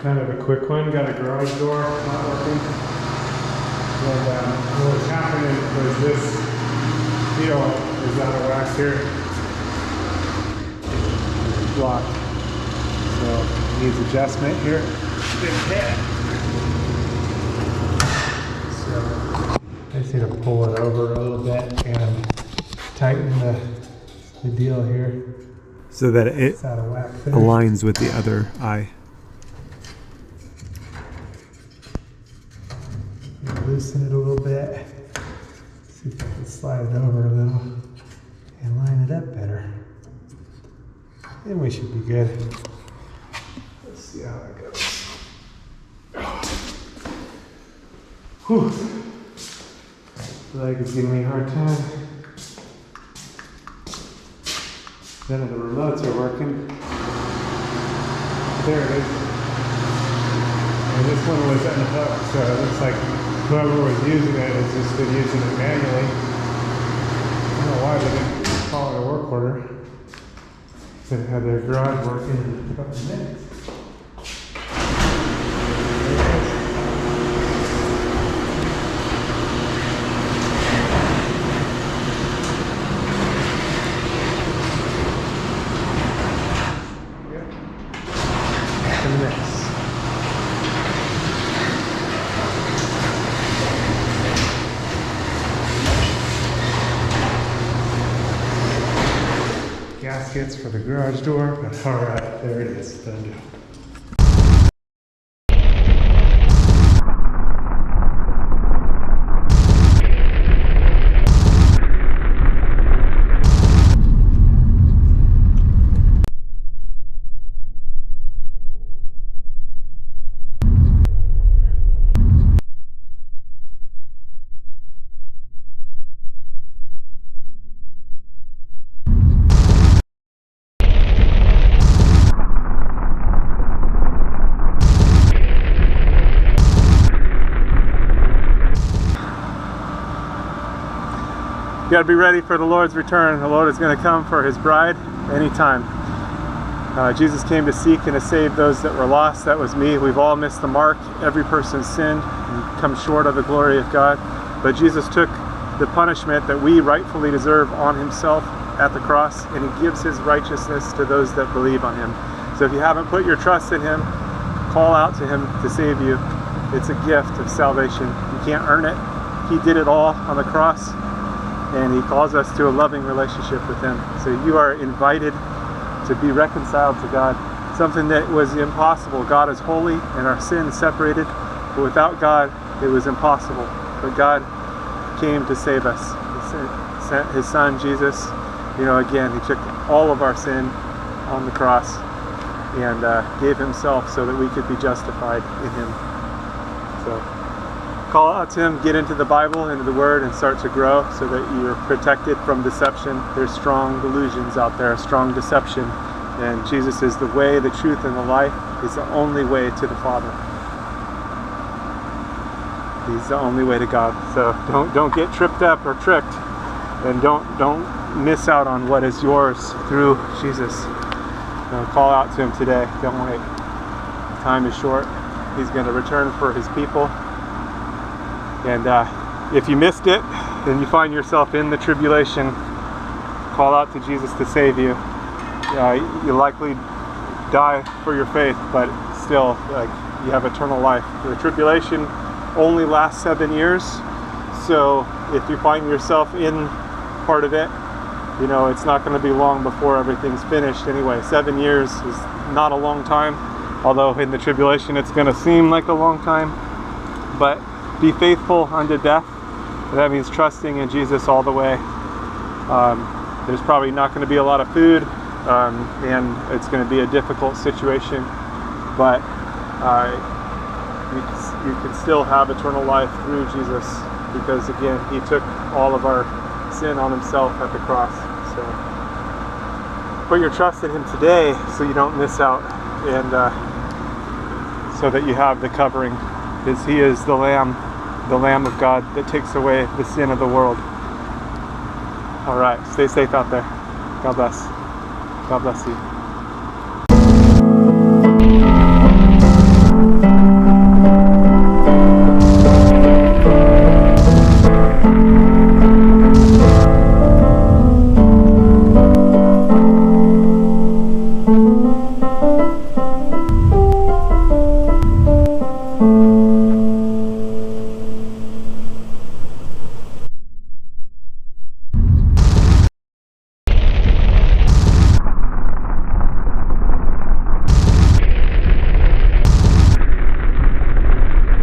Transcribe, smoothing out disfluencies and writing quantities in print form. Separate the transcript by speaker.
Speaker 1: Kind of a quick one. Got a garage door not working. And what was happening was this deal is out of whack here. It's blocked. So it needs adjustment here. Big hit. So I just need to pull it over a little bit and tighten the deal here.
Speaker 2: So that it
Speaker 1: Out of whack there.
Speaker 2: aligns with the other eye.
Speaker 1: Loosen it a little bit. See if I can slide it over a little and line it up better. Then we should be good. Let's see how that goes. Whew. The leg is giving me a hard time. None of the remotes are working. There it is. And this one was unhooked, so it looks like whoever was using it has just been using it manually. I don't know why they didn't call it a work order. They have their garage working in a couple of minutes. Gaskets for the garage door, but alright, there it is, done deal. You got to be ready for the Lord's return. The Lord is going to come for his bride anytime. Jesus came to seek and to save those that were lost. That was me. We've all missed the mark. Every person sinned and come short of the glory of God. But Jesus took the punishment that we rightfully deserve on himself at the cross, and he gives his righteousness to those that believe on him. So if you haven't put your trust in him, call out to him to save you. It's a gift of salvation. You can't earn it. He did it all on the cross. And he calls us to a loving relationship with him. So you are invited to be reconciled to God. Something that was impossible. God is holy and our sins separated. But without God, it was impossible. But God came to save us. He sent his son, Jesus. Again, he took all of our sin on the cross and gave himself so that we could be justified in him. So call out to him, get into the Bible, into the Word, and start to grow so that you're protected from deception. There's strong delusions out there, strong deception. And Jesus is the way, the truth, and the life. He's the only way to the Father. He's the only way to God. So don't get tripped up or tricked. And don't miss out on what is yours through Jesus. Call out to him today. Don't wait. Time is short. He's going to return for his people. And if you missed it, and you find yourself in the tribulation, call out to Jesus to save you. You likely die for your faith, but still, you have eternal life. The tribulation only lasts 7 years, so if you find yourself in part of it, it's not going to be long before everything's finished anyway. 7 years is not a long time, although in the tribulation it's going to seem like a long time, but be faithful unto death. That means trusting in Jesus all the way. There's probably not going to be a lot of food, and it's going to be a difficult situation, but you can still have eternal life through Jesus, because again, he took all of our sin on himself at the cross. So put your trust in him today so you don't miss out, and so that you have the covering. Because he is the Lamb of God that takes away the sin of the world. All right, stay safe out there. God bless. God bless you.